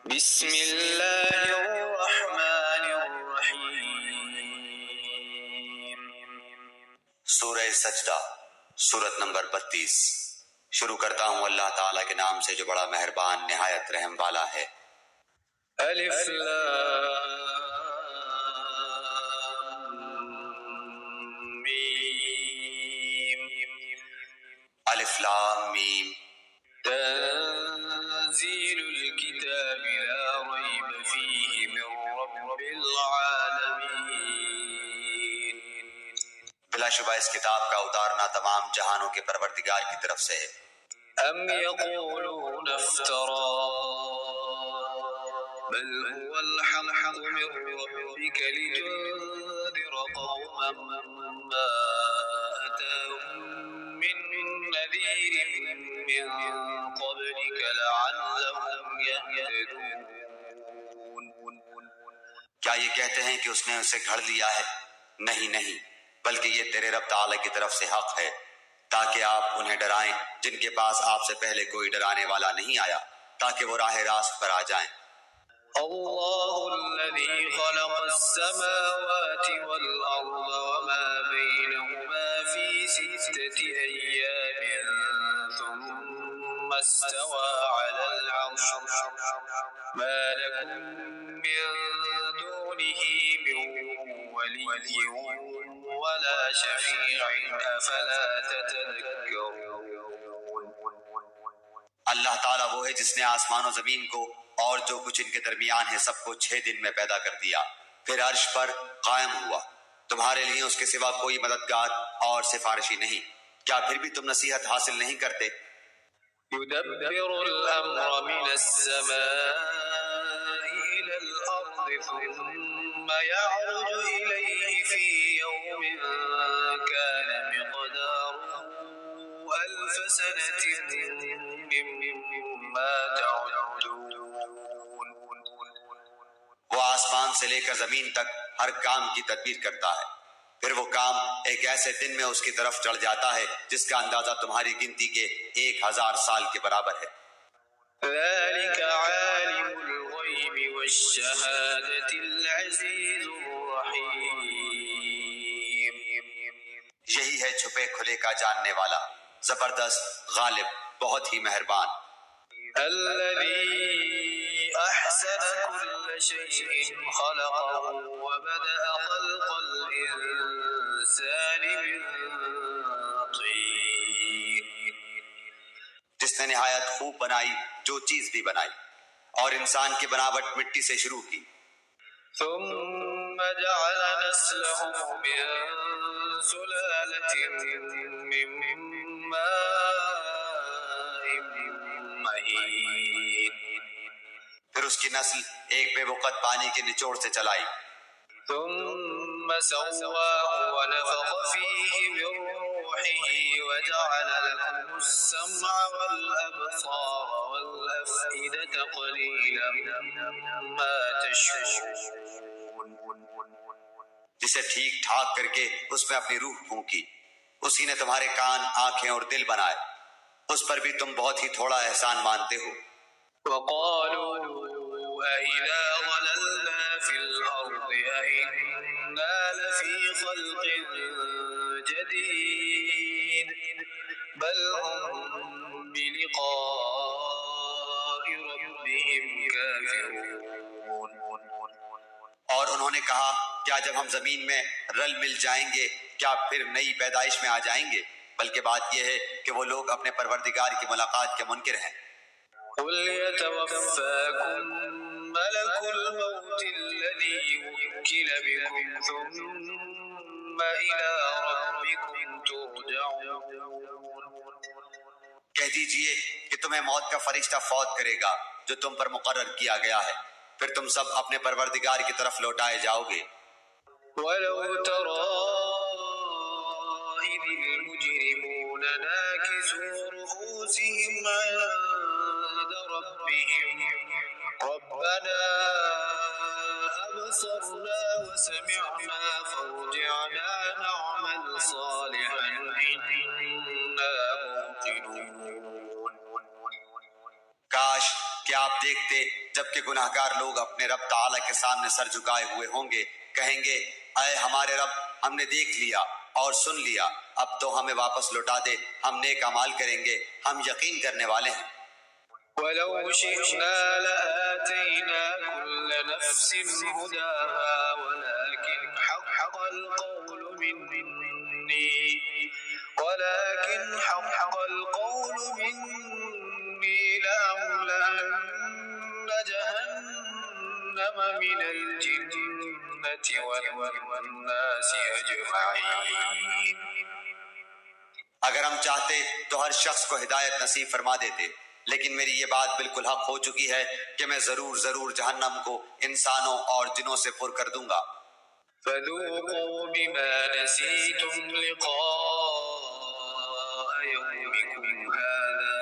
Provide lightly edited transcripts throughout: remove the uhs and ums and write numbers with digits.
بسم اللہ الرحمن الرحیم۔ سورہ سجدہ، سورت نمبر 32۔ شروع کرتا ہوں اللہ تعالیٰ کے نام سے جو بڑا مہربان نہایت رحم والا ہے۔ الف لام میم۔ الف لام میم۔ تنزیل الکتاب لا ریب فیہ من رب العالمین۔ بلا شبہ اس کتاب کا اتارنا تمام جہانوں کے پروردگار کی طرف سے ہے۔ ام یقولون افترا بل هو الحق من ربك لتنذر قوما ما أتاهم من نذير من قبلك لعلهم يهتدون۔ کیا یہ کہتے ہیں کہ اس نے اسے گھڑ لیا ہے؟ نہیں نہیں، بلکہ یہ تیرے رب تعالیٰ کی طرف سے حق ہے تاکہ آپ انہیں ڈرائیں جن کے پاس آپ سے پہلے کوئی ڈرانے والا نہیں آیا، تاکہ وہ راہ راست پر آ جائیں۔ اللہ الذي خلق السماوات والأرض وما بينهما في 6 أيام ثم استوى على العرش ما لكم من دونه من ولي ولا شفيع أفلا تتذكرون۔ اللہ تعالیٰ وہ ہے جس نے آسمان و زمین کو اور جو کچھ ان کے درمیان ہے سب کو 6 دن میں پیدا کر دیا، پھر عرش پر قائم ہوا۔ تمہارے لیے اس کے سوا کوئی مددگار اور سفارشی نہیں، کیا پھر بھی تم نصیحت حاصل نہیں کرتے؟ يدبر الأمر من السماء إلى الأرض ثم يعرج إليه في يوم كان مقداره 1000 سنة مما تعدون۔ وہ آسمان سے لے کر زمین تک ہر کام کی تدبیر کرتا ہے، پھر وہ کام ایک ایسے دن میں اس کی طرف چڑھ جاتا ہے جس کا اندازہ تمہاری گنتی کے 1000 سال کے برابر ہے۔ ذلك عالم الغیب والشہادة العزیز الرحیم۔ یہی ہے چھپے کھلے کا جاننے والا، زبردست، غالب، بہت ہی مہربان۔ الذي أحسن كل شيء خلقه وبدأ خلق الإنسان من طين۔ جس نے نہایت خوب بنائی جو چیز بھی بنائی، اور انسان کی بناوٹ مٹی سے شروع کی۔ ثم جعل نسله من سلالة من ماء مهين۔ پھر اس کی نسل ایک بے وقت پانی کے نچوڑ سے چلائی۔ ثم سواه ونفخ فيه من روحه وجعل لكم السمع والأبصار والأفئدة قليلا ما تشكرون۔ جسے ٹھیک ٹھاک کر کے اس میں اپنی روح پھونکی، اسی نے تمہارے کان، آنکھیں اور دل بنائے، اس پر بھی تم بہت ہی تھوڑا احسان مانتے ہو۔ وقالوا أإذا ضللنا في الأرض أإنا لفي خلق جديد بل هم بلقاء ربهم كافرون۔ اور انہوں نے کہا کیا جب ہم زمین میں رل مل جائیں گے کیا پھر نئی پیدائش میں آ جائیں گے؟ بلکہ بات یہ ہے کہ وہ لوگ اپنے پروردگار کی ملاقات کے منکر ہیں۔ قل يتوفاكم ملك الموت الذي وكل بكم ثم إلى ربكم ترجعون۔ کہہ دیجئے کہ تمہیں موت کا فرشتہ فوت کرے گا جو تم پر مقرر کیا گیا ہے، پھر تم سب اپنے پروردگار کی طرف لوٹائے جاؤ گے۔ وَلَوْ تَرَىٰ إِذِ الْمُجْرِمُونَ نَاكِسُو رُءُوسِهِمْ عِندَ رَبِّهِمْ رَبَّنَا أَبْصَرْنَا وَسَمِعْنَا فَارْجِعْنَا نَعْمَلْ صَالِحًا إِنَّا مُوقِنُونَ۔ کاش کہ آپ دیکھتے جبکہ گناہگار لوگ اپنے رب تعالیٰ کے سامنے سر جھکائے ہوئے ہوں گے، کہیں گے اے ہمارے رب، ہم نے دیکھ لیا اور سن لیا، اب تو ہمیں واپس لوٹا دے، ہم نیک اعمال کریں گے، ہم یقین کرنے والے ہیں۔ وَلَوْ شِئْنَا لَآتَيْنَا كُلَّ نَفْسٍ هُدَاهَا وَلَكِنْ حَقَّ الْقَوْلُ مِنِّي لَأَمْلَأَنَّ جَهَنَّمَ مِنَ الْجِنَّةِ وَالنَّاسِ أَجْمَعِينَ۔ اگر ہم چاہتے تو ہر شخص کو ہدایت نصیب فرما دیتے، لیکن میری یہ بات بالکل حق ہو چکی ہے کہ میں ضرور جہنم کو انسانوں اور جنوں سے پر کر دوں گا۔ فَذُوقُوا بِمَا نَسِيتُمْ لِقَاءَ يَوْمِكُمْ هَٰذَا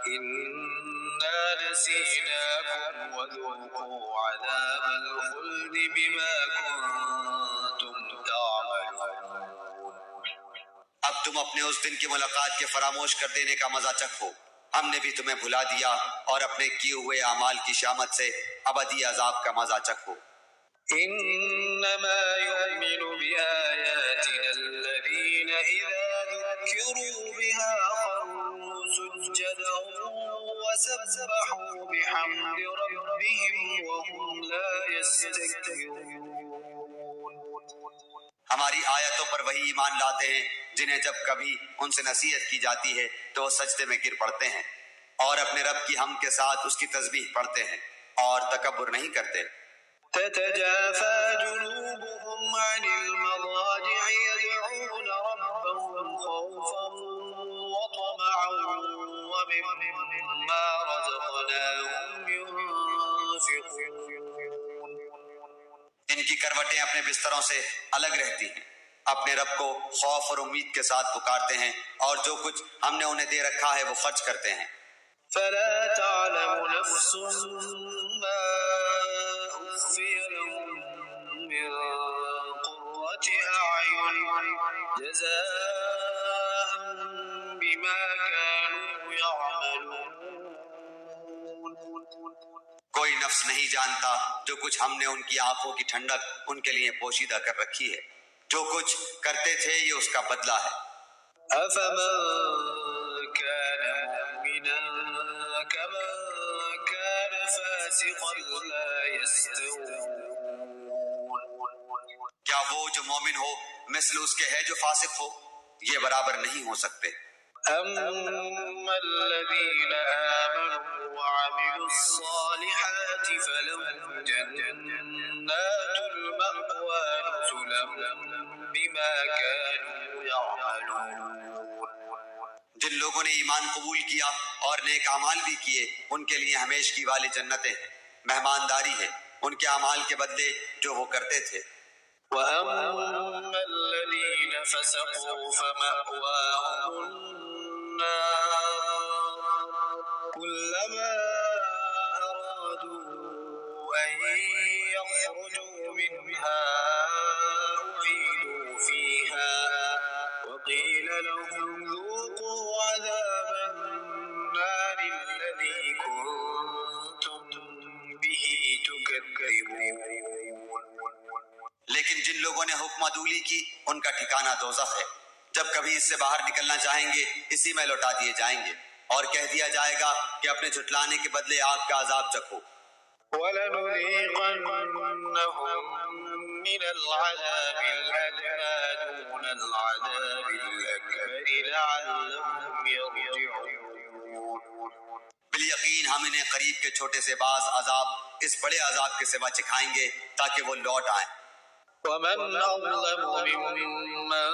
إِنَّا نَسِينَاكُمْ وَذُوقُوا عَذَابَ الْخُلْدِ بِمَا كُنتُمْ تَعْمَلُونَ۔ اب تم اپنے اس دن کی ملاقات کے فراموش کر دینے کا مزہ چکھو، ہم نے بھی تمہیں بھلا دیا، اور اپنے کیے ہوئے اعمال کی شامت سے ابدی عذاب کا مزہ چکھو۔ انما يؤمن بآياتنا الذين اذا ذكروا بها خروا سجدا وسبحوا بحمد ربهم وهم لا يستكبرون۔ ہماری آیتوں پر وہی ایمان لاتے ہیں جنہیں جب کبھی ان سے نصیحت کی جاتی ہے تو وہ سجدے میں گر پڑتے ہیں، اور اپنے رب کی حمد کے ساتھ اس کی تسبیح پڑھتے ہیں اور تکبر نہیں کرتے۔ تتجافى جنوبهم عن المضاجع يدعون ربهم خوفا وطمعا ومما رزقناهم ينفقون۔ ان کی کروٹیں اپنے بستروں سے الگ رہتی ہیں، اپنے رب کو خوف اور امید کے ساتھ پکارتے ہیں، اور جو کچھ ہم نے انہیں دے رکھا ہے وہ خرچ کرتے ہیں۔ فلا تعلم نفس ما أخفي لهم من قرة أعين جزاء بما كانوا يعملون۔ کوئی نفس نہیں جانتا جو کچھ ہم نے ان کی آنکھوں کی ٹھنڈک ان کے لیے پوشیدہ کر رکھی ہے، جو کچھ کرتے تھے یہ اس کا بدلہ ہے۔ أفمن كان مؤمنا كمن كان فاسقا لا يستوون۔ کیا وہ جو مومن ہو مثل اس کے ہے جو فاسق ہو؟ یہ برابر نہیں ہو سکتے۔ أما الذين آمنوا وعملوا الصالحات فلهم جنات المأوى نزلا بما كانوا يعملون۔ جن لوگوں نے ایمان قبول کیا اور نیک اعمال بھی کیے ان کے لیے ہمیشگی والی جنتیں ہیں، مہمانداری ہے ان کے اعمال کے بدلے جو وہ کرتے تھے۔ وَأَمَّا الَّذِينَ فَسَقُوا فَمَأْوَاهُمُ النَّارُ كُلَّمَا أَرَادُوا أَن يَخْرُجُوا مِنْهَا أُعِيدُوا فِيهَا وَقِيلَ لَهُمْ ذُوقُوا عَذَابَ النَّارِ الَّذِي كُنتُمْ بِهِ تُكَذِّبُونَ۔ لیکن جن لوگوں نے حکم عدولی کی ان کا ٹھکانہ دوزخ ہے، جب کبھی اس سے باہر نکلنا چاہیں گے اسی میں لوٹا دیے جائیں گے، اور کہہ دیا جائے گا کہ اپنے جھٹلانے کے بدلے آگ کا عذاب چکھو۔ وَلَنُذِيقَنَّهُم مِّنَ الْعَذَابِ الْأَدْنَىٰ دُونَ الْعَذَابِ الْأَكْبَرِ لَعَلَّهُمْ يَرْجِعُونَ۔ بالیقین ہم انہیں قریب کے چھوٹے سے بعض عذاب اس بڑے عذاب کے سوا چکھائیں گے تاکہ وہ لوٹ آئیں۔ وَمَنْ أَظْلَمُ مِمَّن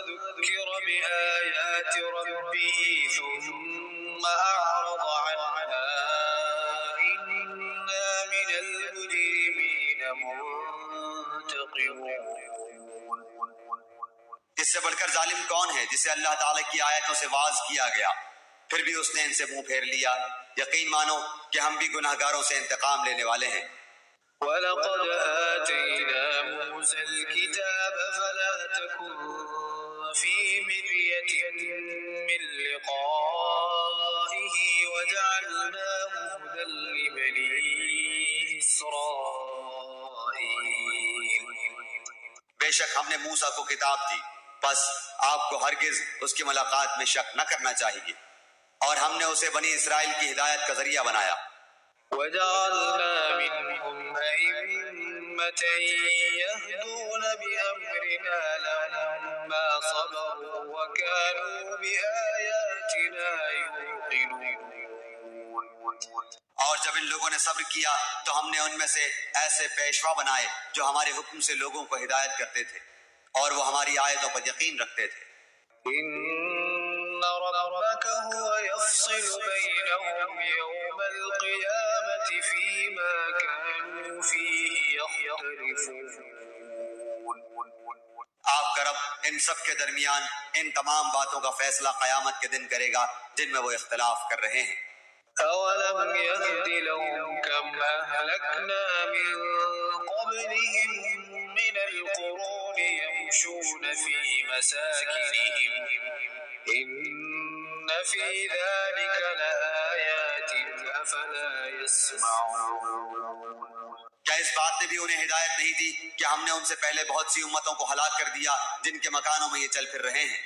ذُكِّرَ بِآيَاتِ رَبِّهِ ثُمَّ أَعْرَضَ عَنْهَا إِنَّا مِنَ الْمُجْرِمِينَ مُنْتَقِمُونَ۔ اس سے بڑھ کر ظالم کون ہے جسے اللہ تعالیٰ کی آیتوں سے واعظ کیا گیا پھر بھی اس نے ان سے منہ پھیر لیا؟ یقین مانو کہ ہم بھی گناہگاروں سے انتقام لینے والے ہیں۔ وَلَقَدْ آتَيْنَا مُوسَى الْكِتَابَ فَلَا تَكُن فِي مِرْيَةٍ مِّن لِّقَائِهِ وَجَعَلْنَاهُ هدى لبني إسرائيل. بے شک ہم نے موسیٰ کو کتاب دی، بس آپ کو ہرگز اس کی ملاقات میں شک نہ کرنا چاہیے، اور ہم نے اسے بنی اسرائیل کی ہدایت کا ذریعہ بنایا۔ وجعلنا منهم أئمة يهدون بأمرنا لما صبروا وكانوا بآياتنا يوقنون. اور جب ان لوگوں نے صبر کیا تو ہم نے ان میں سے ایسے پیشوا بنائے جو ہمارے حکم سے لوگوں کو ہدایت کرتے تھے اور وہ ہماری آیتوں پر یقین رکھتے تھے۔ إن ربك هو يفصل بينهم يوم القيامة فيما كانوا فيه يختلفون. آپ کا رب ان سب کے درمیان ان تمام باتوں کا فیصلہ قیامت کے دن کرے گا جن میں وہ اختلاف کر رہے ہیں۔ أولم يهد لهم كم أهلكنا من قبلهم من القرون يمشون في مساكنهم إن في ذلك لآيات أفلا يسمعون. کیا اس بات نے بھی انہیں ہدایت نہیں دی کہ ہم نے ان سے پہلے بہت سی امتوں کو ہلاک کر دیا جن کے مکانوں میں یہ چل پھر رہے ہیں؟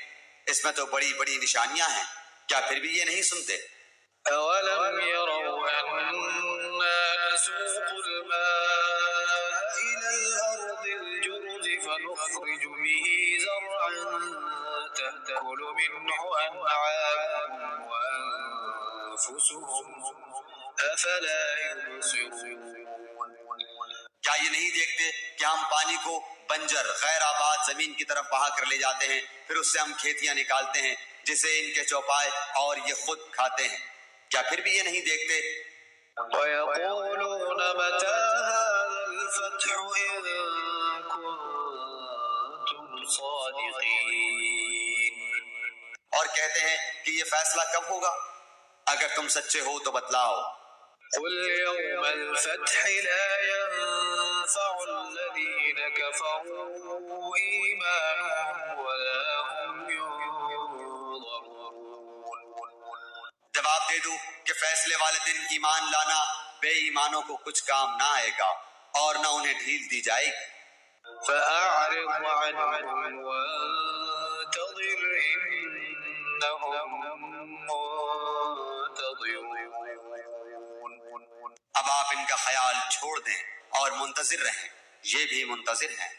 اس میں تو بڑی بڑی نشانیاں ہیں، کیا پھر بھی یہ نہیں سنتے؟ أولم يروا أنا نسوق الماء إلى الأرض الجرز فنخرج به زرعا تأكل منه أنعامهم وأنفسهم أفلا يبصرون. کیا یہ نہیں دیکھتے کہ ہم پانی کو بنجر غیر آباد زمین کی طرف بہا کر لے جاتے ہیں، پھر اس سے ہم کھیتیاں نکالتے ہیں جسے ان کے چوپائے اور یہ خود کھاتے ہیں؟ کیا پھر بھی یہ نہیں دیکھتے؟ وَيَقُولُونَ مَتَى هَذَا الْفَتْحُ إِن كُنتُمْ صَادِقِينَ. اور کہتے ہیں کہ یہ فیصلہ کب ہوگا؟ اگر تم سچے ہو تو بتلاؤ۔ قُلْ يَوْمَ الْفَتْحِ لَا يَنفَعُ الَّذِينَ كَفَرُوا إِيمَانُهُمْ وَلَا هُمْ يُنظَرُونَ. جواب دے دو کہ فیصلے والے دن ایمان لانا بے ایمانوں کو کچھ کام نہ آئے گا اور نہ انہیں ڈھیل دی جائے گی۔ فَأَعْرِضْ عَنْهُمْ وَانتَظِرْ إِنَّهُمْ مُنتَظِرُونَ. اب آپ ان کا خیال چھوڑ دیں اور منتظر رہیں، یہ بھی منتظر ہیں۔